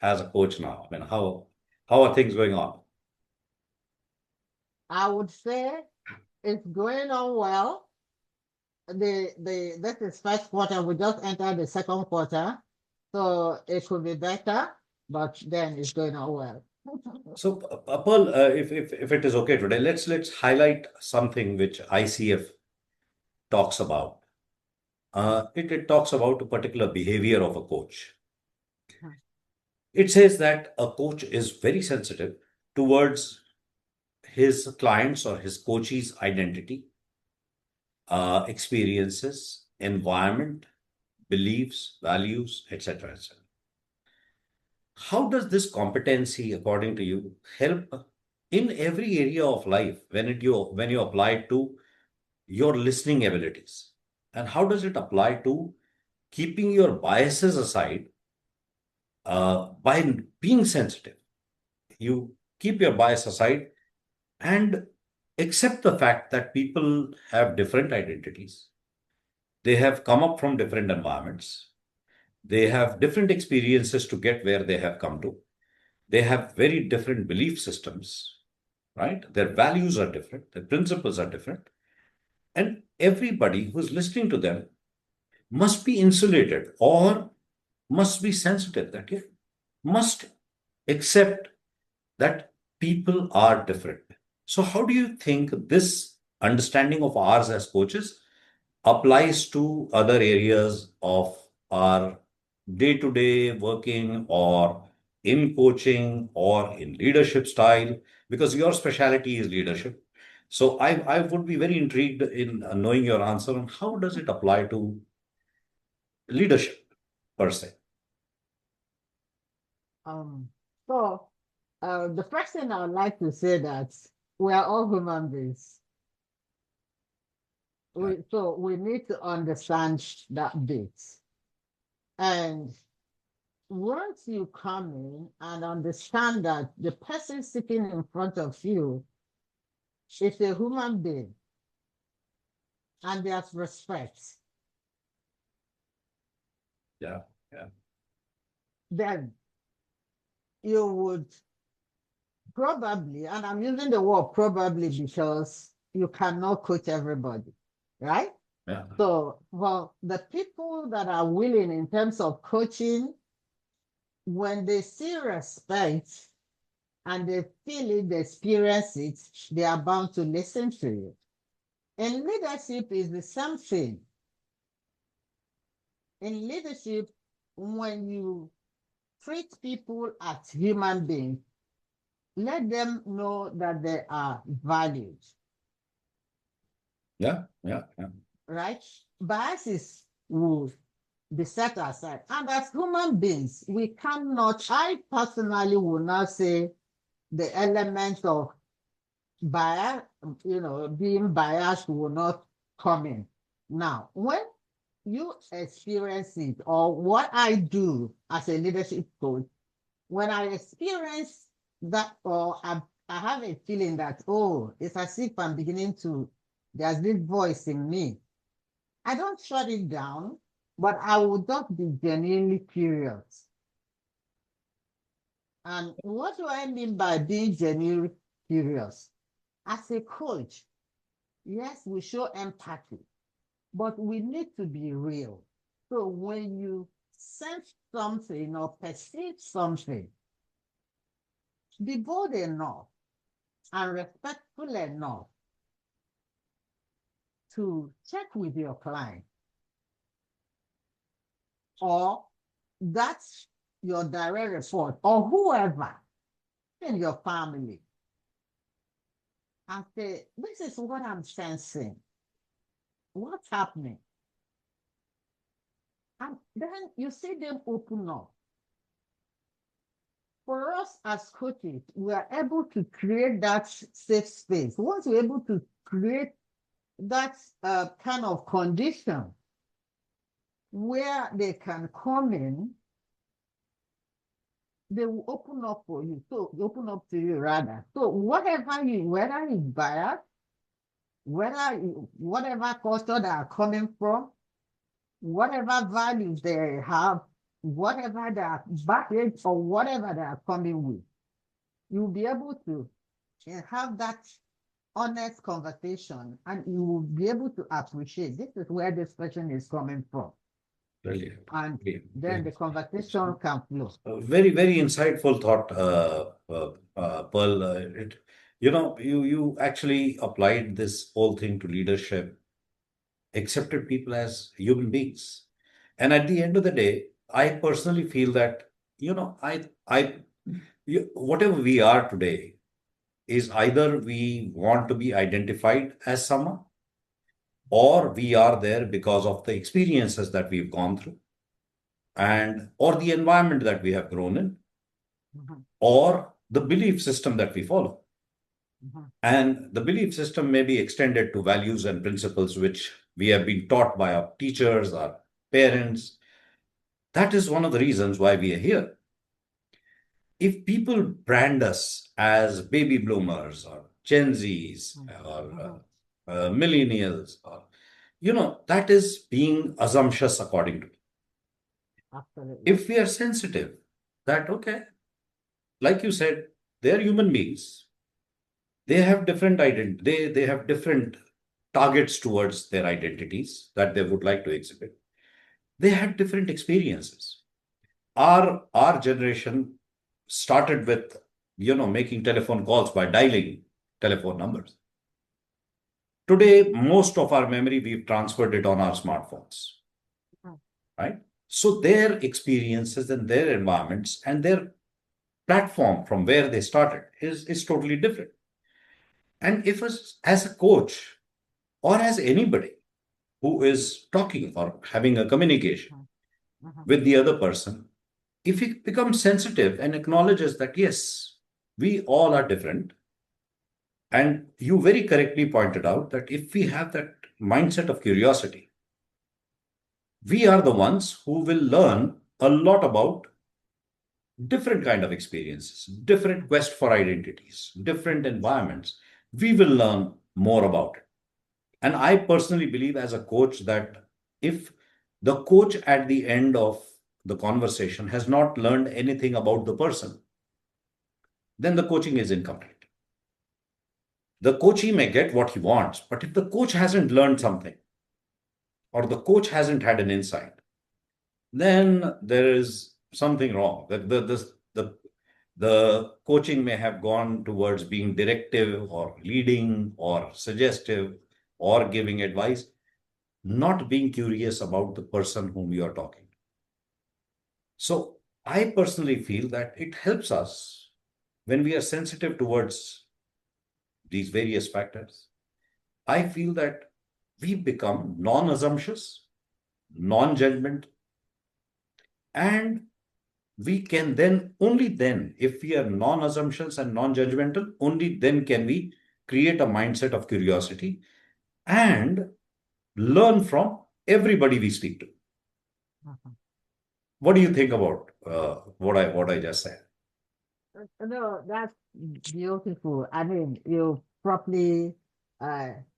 as a coach now? I mean, how are things going on? I would say it's going on well. This is first quarter. We just entered the second quarter, so it could be better, but then it's going on well. So, Pearl, if it is okay today, let's highlight something which ICF talks about. It talks about a particular behavior of a coach. It says that a coach is very sensitive towards his clients or his coachee's identity, experiences, environment, beliefs, values, etc., etc. How does this competency, according to you, help in every area of life when you apply it to your listening abilities? And how does it apply to keeping your biases aside by being sensitive? You keep your bias aside and accept the fact that people have different identities. They have come up from different environments. They have different experiences to get where they have come to. They have very different belief systems, right? Their values are different, their principles are different. And everybody who's listening to them must be insulated or must be sensitive that you must accept that people are different. So, how do you think this understanding of ours as coaches applies to other areas of our day to day working or in coaching or in leadership style? Because your specialty is leadership. So, I would be very intrigued in knowing your answer on how does it apply to leadership per se. Um, so the first thing I would like to say that we are all human beings. So we need to understand that bit. And once you come in and understand that the person sitting in front of you is a human being and there's respect, Yeah, yeah, then you would probably, and I'm using the word probably because you cannot coach everybody, right? yeah, So, well, the people that are willing in terms of coaching, when they see respect and they feel it, they experience it, they are bound to listen to you. And leadership is the same thing. In leadership, when you treat people as human beings, let them know that they are valued, yeah, yeah, yeah. right? Biases will be set aside. And as human beings, we cannot, I personally will not say the element of bias, being biased will not come in. Now, when you experience it, or what I do as a leadership coach, when I experience that, or I have a feeling that, oh, it's as if I'm beginning to, there's this voice in me. I don't shut it down, but I would just be genuinely curious. And what do I mean by being genuinely curious? As a coach, yes, we show empathy, but we need to be real. So when you sense something or perceive something, be bold enough and respectful enough to check with your client, or that's your direct report, or whoever in your family, and say, this is what I'm sensing. What's happening? And then you see them open up. For us as coaches, we are able to create that safe space. Once we're able to create that kind of condition where they can come in, they will open up for you. So open up to you rather. So whether it's bias, whatever culture they are coming from, whatever values they have, whatever their baggage or whatever they are coming with, you'll be able to have that honest conversation and you will be able to appreciate this is where this person is coming from. Brilliant. And Brilliant. then the conversation can flow. Very, very insightful thought, Pearl. You actually applied this whole thing to leadership, accepted people as human beings. And at the end of the day, I personally feel that, whatever we are today is either we want to be identified as someone or we are there because of the experiences that we've gone through and or the environment that we have grown in or the belief system that we follow. And the belief system may be extended to values and principles which we have been taught by our teachers, our parents. That is one of the reasons why we are here. If people brand us as baby bloomers or Gen Zs or millennials, or, that is being assumptuous according to me. Absolutely. If we are sensitive, that, okay, like you said, they're human beings. They have different identity. They have different targets towards their identities that they would like to exhibit. They had different experiences. Our generation started with, making telephone calls by dialing telephone numbers. Today, most of our memory, we've transferred it on our smartphones, right? So their experiences and their environments and their platform from where they started is totally different. And if as a coach or as anybody who is talking or having a communication with the other person, if he becomes sensitive and acknowledges that, yes, we all are different, and you very correctly pointed out that if we have that mindset of curiosity, we are the ones who will learn a lot about different kind of experiences, different quest for identities, different environments. We will learn more about it. And I personally believe as a coach that if the coach at the end of the conversation has not learned anything about the person, then the coaching is incomplete. The coachee may get what he wants, but if the coach hasn't learned something or the coach hasn't had an insight, then there is something wrong. The coaching may have gone towards being directive or leading or suggestive or giving advice, not being curious about the person whom you are talking to. So I personally feel that it helps us when we are sensitive towards these various factors. I feel that we become non-assumptuous, non-judgment, and we can then, only then, if we are non-assumptions and non-judgmental, only then can we create a mindset of curiosity and learn from everybody we speak to. What do you think about what I just said? No, that's beautiful. I mean, you properly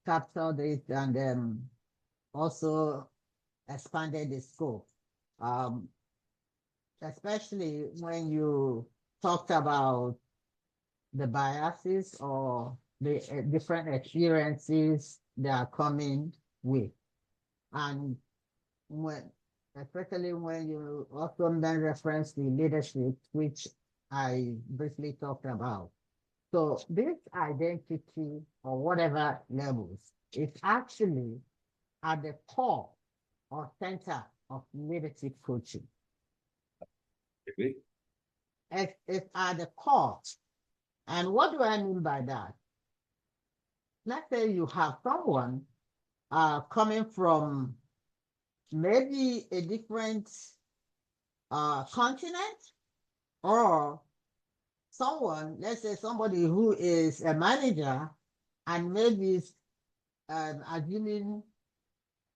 captured it and also expanded the scope. Um, Especially when you talked about the biases or the different experiences they are coming with. And when, especially when you also then reference the leadership, which I briefly talked about. So this identity or whatever levels is actually at the core or center of leadership coaching. It's at the core. And what do I mean by that? Let's say you have someone coming from maybe a different continent, or someone, let's say somebody who is a manager and maybe is assuming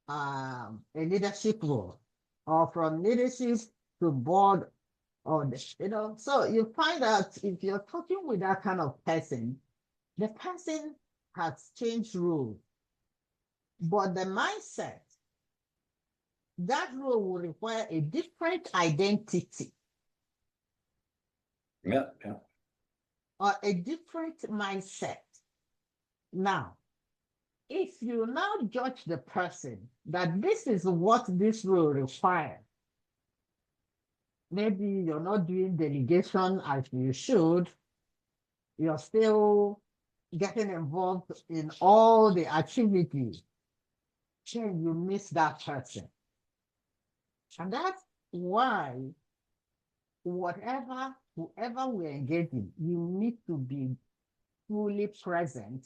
a leadership role, or from leadership to board, or so you find out if you're talking with that kind of person, the person has changed roles, but the mindset that role will require a different identity Yeah, yeah. or a different mindset. Now, if you now judge the person that this is what this role requires, maybe you're not doing delegation as you should, you're still getting involved in all the activities, then you miss that person. And that's why whoever we're engaging, you need to be fully present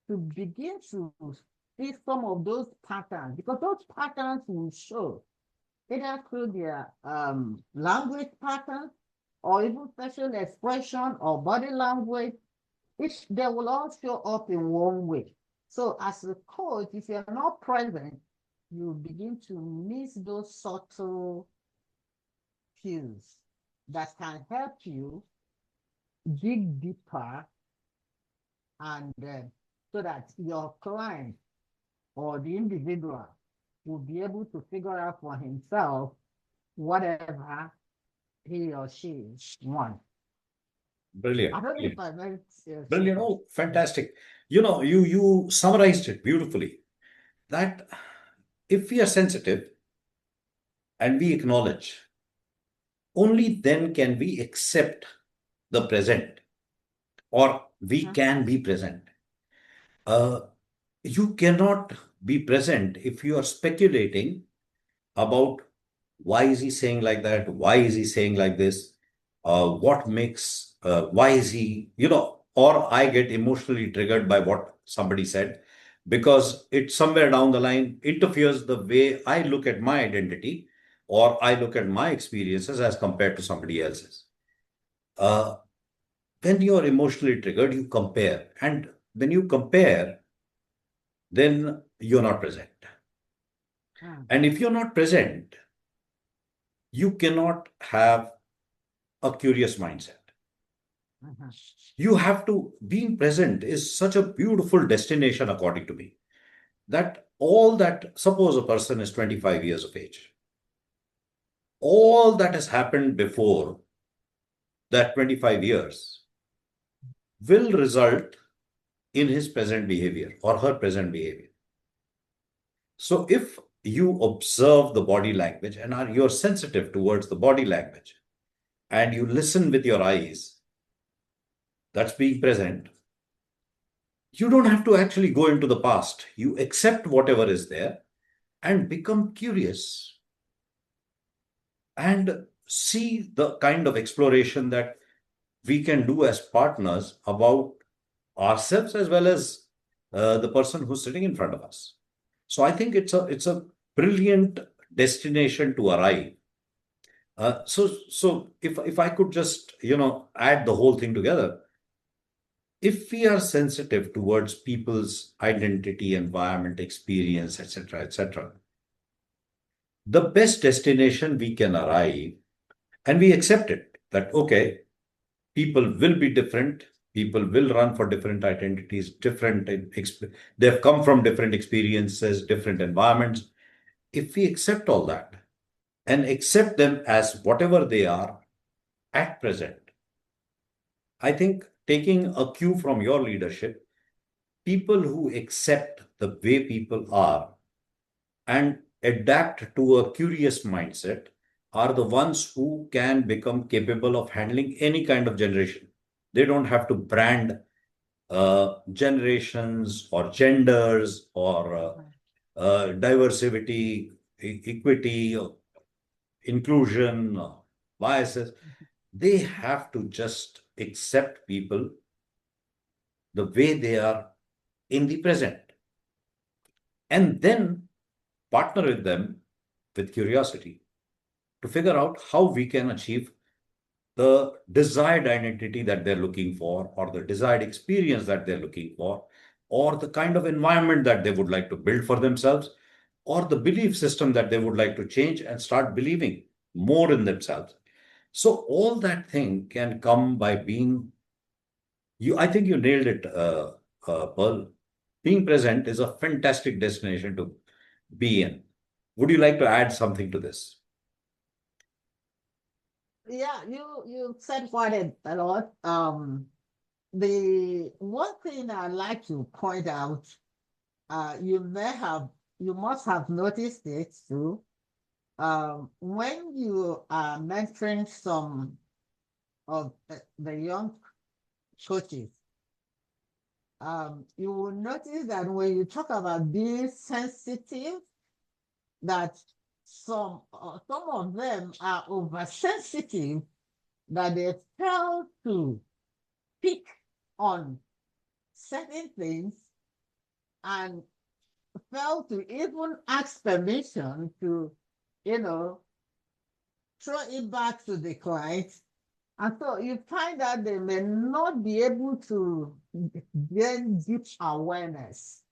to begin to see some of those patterns, because those patterns will show either through their language patterns or even facial expression or body language. They will all show up in one way. So as a coach, if you're not present, you begin to miss those subtle cues that can help you dig deeper and so that your client or the individual will be able to figure out for himself whatever he or she wants. I Brilliant. don't know if Brilliant. I made Brilliant. sense. Oh, fantastic. You summarized it beautifully. That if we are sensitive and we acknowledge, only then can we accept the present, or we Mhm. can be present. Uh, you cannot be present if you are speculating about why is he saying like that? Why is he saying like this? Why is he, or I get emotionally triggered by what somebody said because it somewhere down the line interferes the way I look at my identity or I look at my experiences as compared to somebody else's. Uh, when you're emotionally triggered, you compare. And when you compare, then you're not present. Mm. And if you're not present, you cannot have a curious mindset. Mhm. You have to, being present is such a beautiful destination, according to me, that all that, suppose a person is 25 years of age, all that has happened before that 25 years will result in his present behavior or her present behavior. So if you observe the body language and you're sensitive towards the body language and you listen with your eyes, that's being present. You don't have to actually go into the past. You accept whatever is there and become curious and see the kind of exploration that we can do as partners about ourselves as well as the person who's sitting in front of us. So I think it's a brilliant destination to arrive. So if I could just add the whole thing together, if we are sensitive towards people's identity, environment, experience, etc., etc., the best destination we can arrive, and we accept it that, okay, people will be different, people will run for different identities, they've come from different experiences, different environments. If we accept all that and accept them as whatever they are at present, I think taking a cue from your leadership, people who accept the way people are and adapt to a curious mindset are the ones who can become capable of handling any kind of generation. They don't have to brand generations or genders or Mhm. diversity, equity, inclusion, biases. They have to just accept people the way they are in the present and then partner with them with curiosity to figure out how we can achieve the desired identity that they're looking for, or the desired experience that they're looking for, or the kind of environment that they would like to build for themselves, or the belief system that they would like to change and start believing more in themselves. So, all that thing can come by being I think you nailed it, Pearl. Being present is a fantastic destination to be in. Would you like to add something to this? Yeah, you said quite a lot. The one thing I'd like to point out, you must have noticed it too. When you are mentoring some of the young coaches, you will notice that when you talk about being sensitive, that some of them are oversensitive, that they fail to pick on certain things and fail to even ask permission to, you know, throw it back to the client. And so you find that they may not be able to gain deep awareness.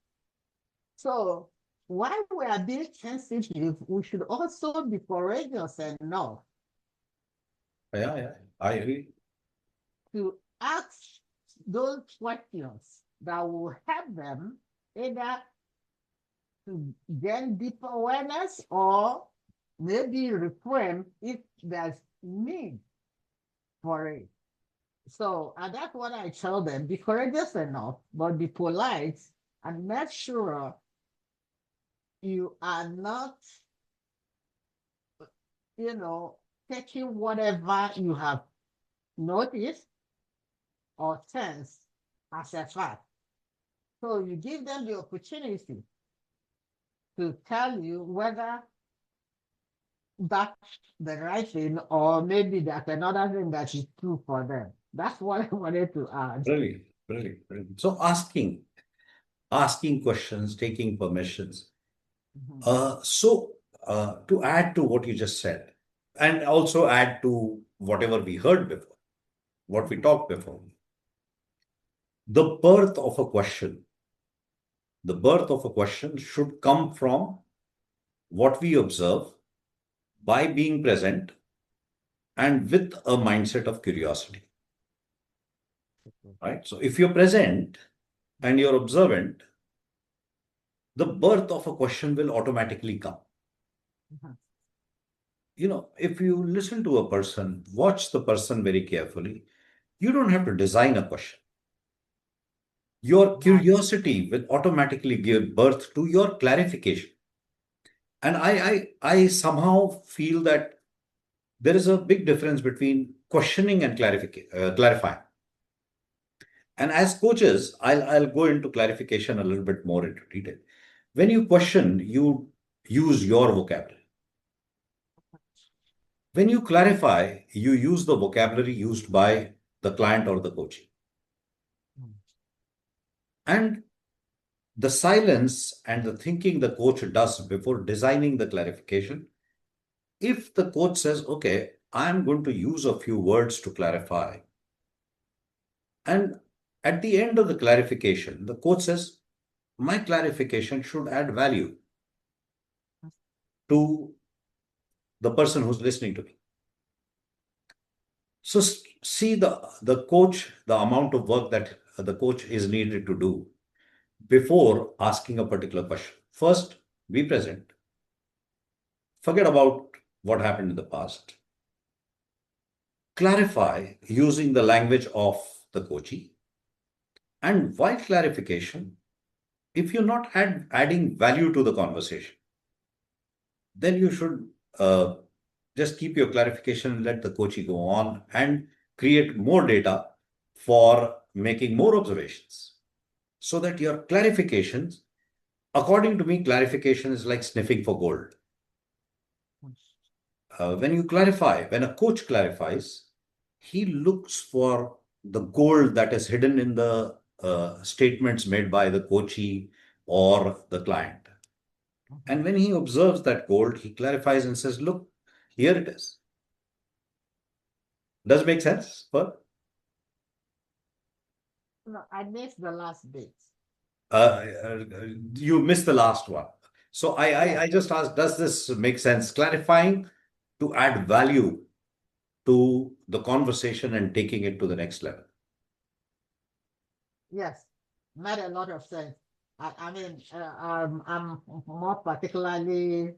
So while we are being sensitive, we should also be courageous enough Yeah, I agree. to ask those questions that will help them either to gain deeper awareness or maybe reframe if there's need for it. So, and that's what I tell them, be courageous enough, but be polite and make sure you are not, you know, taking whatever you have noticed or sensed as a fact. So you give them the opportunity to tell you whether that's the right thing or maybe that's another thing that is true for them. That's what I wanted to add. Brilliant, brilliant, brilliant. So asking questions, taking permissions. Mhm. To add to what you just said, and also add to whatever we heard before, what we Mhm. talked before, the birth of a question, the birth of a question should come from what we observe by being present and with a mindset of curiosity, right? So if you're present and you're observant, the birth of a question will automatically come. Mhm. If you listen to a person, watch the person very carefully, you don't have to design a question. Your Right. curiosity will automatically give birth to your clarification. And I somehow feel that there is a big difference between questioning and clarifying. And as coaches, I'll go into clarification a little bit more into detail. When you question, you use your vocabulary. When you clarify, you use the vocabulary used by the client or the coach. Mhm. And the silence and the thinking the coach does before designing the clarification, if the coach says, okay, I'm going to use a few words to clarify, and at the end of the clarification, the coach says, my clarification should add value to the person who's listening to me. So see the coach, the amount of work that the coach is needed to do before asking a particular question. First, be present. Forget about what happened in the past. Clarify using the language of the coachee. And while clarification, if you're not adding value to the conversation, then you should just keep your clarification and let the coachee go on and create more data for making more observations so that your clarifications, according to me, clarification is like sniffing for gold. When you clarify, when a coach clarifies, he looks for the gold that is hidden in the statements made by the coachee or the client. Mhm. And when he observes that gold, he clarifies and says, look, here it is. Does it make sense? But No, I missed the last bit. you missed the last one. So Yes, I just asked, does this make sense? Clarifying to add value to the conversation and taking it to the next level. yes, made a lot of sense. I mean, I'm more particularly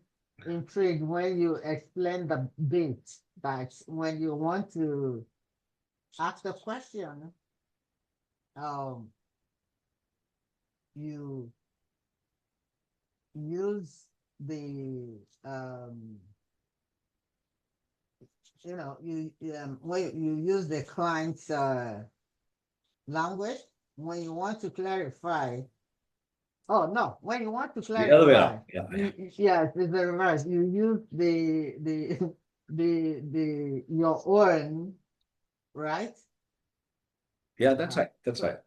intrigued when you explain the bit that when you want to ask a question, um, you use the when you use the client's language when you want to clarify. Oh no, when you want to The other way around. clarify, Yeah, yeah. yes, it's the reverse. You use the the your own, right? Yeah, that's Uh-huh. right. That's So right.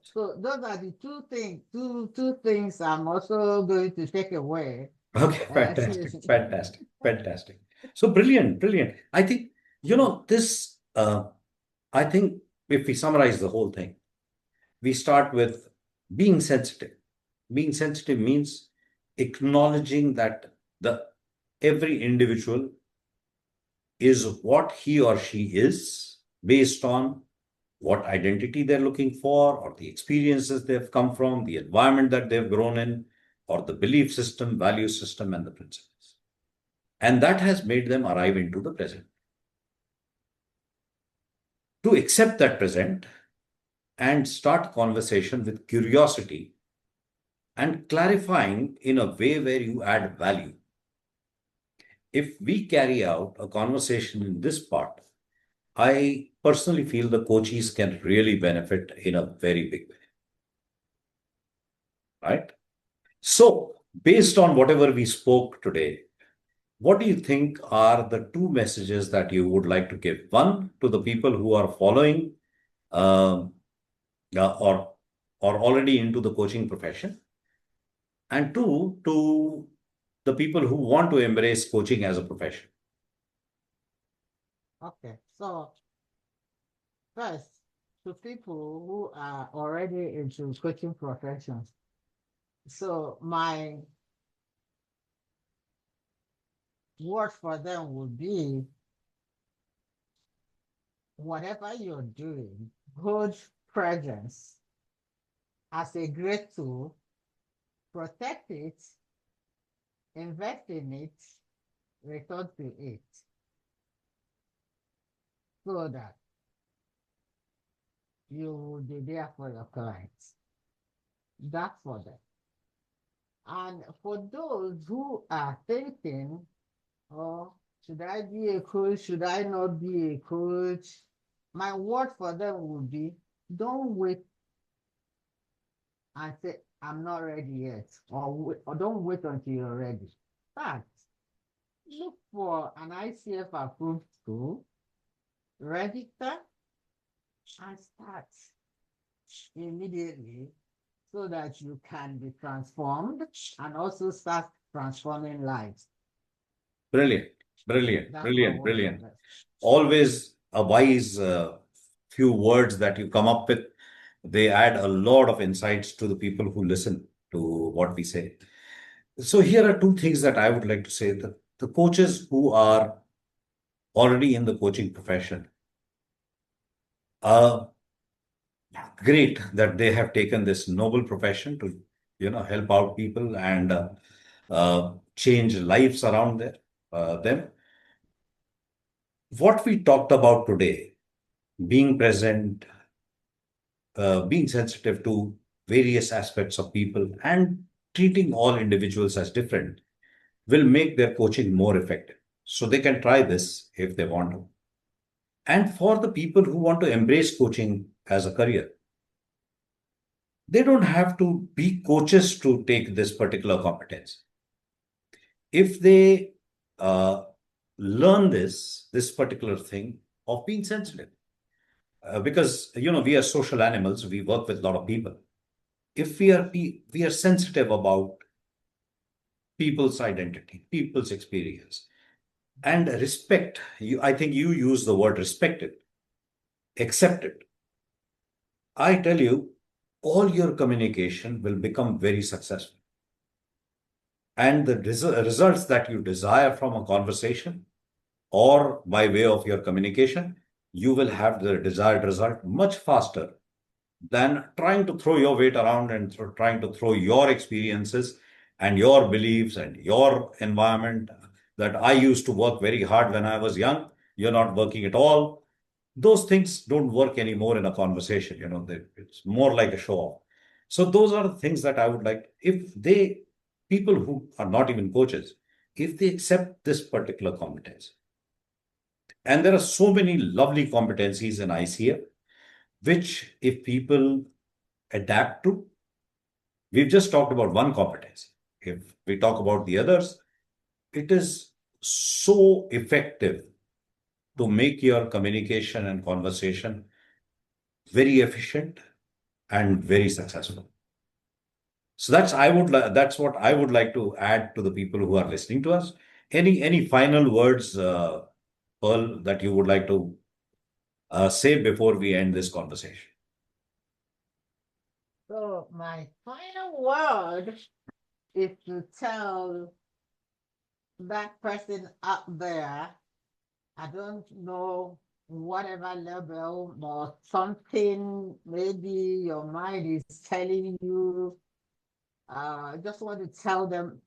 so those are the two things I'm also going to take away. Okay, fantastic, Seriously. fantastic, fantastic. So brilliant, brilliant. I think, this, I think if we summarize the whole thing, we start with being sensitive. Being sensitive means acknowledging that the every individual is what he or she is based on what identity they're looking for, or the experiences they've come from, the environment that they've grown in, or the belief system, value system, and the principles. And that has made them arrive into the present. To accept that present and start conversation with curiosity and clarifying in a way where you add value. If we carry out a conversation in this part, I personally feel the coaches can really benefit in a very big way, right? So, based on whatever we spoke today, what do you think are the two messages that you would like to give? One, to the people who are following um, or already into the coaching profession, and two, to the people who want to embrace coaching as a profession. Okay, so first, to people who are already into coaching professions. So my word for them would be whatever you're doing, hold presence as a great tool, protect it, invest in it, return to it, so that you will be there for your clients. That's for them. And for those who are thinking, oh, should I be a coach? Should I not be a coach? My word for them would be don't wait and say, I'm not ready yet, or don't wait until you're ready. Start. Look for an ICF approved school, register, and start immediately so that you can be transformed and also start transforming lives. Brilliant, brilliant, That's my brilliant, word for brilliant. that. Always a wise few words that you come up with. They add a lot of insights to the people who listen to what we say. So here are two things that I would like to say. The coaches who are already in the coaching profession, uh, great that they have taken this noble profession to, help out people and change lives around them. What we talked about today, being present, being sensitive to various aspects of people, and treating all individuals as different, will make their coaching more effective. So they can try this if they want to. And for the people who want to embrace coaching as a career, they don't have to be coaches to take this particular competence. If they uh, learn this particular thing of being sensitive, because we are social animals, we work with a lot of people. If we are sensitive about people's identity, people's experience, and respect. I think you use the word respect it, accept it. I tell you, all your communication will become very successful. And the results that you desire from a conversation or by way of your communication, you will have the desired result much faster than trying to throw your weight around and trying to throw your experiences. and your beliefs and your environment, that I used to work very hard when I was young, you're not working at all. Those things don't work anymore in a conversation. It's more like a show off. So those are the things that I would like, if they, people who are not even coaches, if they accept this particular competence. And there are so many lovely competencies in ICF, which if people adapt to, we've just talked about one competence. If we talk about the others, it is so effective to make your communication and conversation very efficient and very successful. So that's what I would like to add to the people who are listening to us. Any final words, Pearl, that you would like to say before we end this conversation? So my final word is to tell that person up there, I don't know whatever level, but something maybe your mind is telling you. I just want to tell them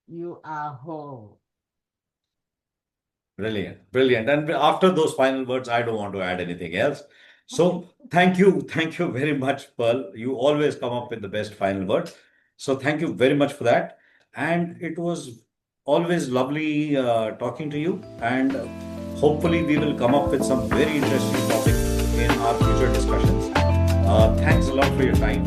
you are whole. Brilliant, brilliant. And after those final words, I don't want to add anything else. So thank you very much, Pearl. You always come up with the best final words. So thank you very much for that. And it was always lovely talking to you. And hopefully, we will come up with some very interesting topics in our future discussions. Thanks a lot for your time.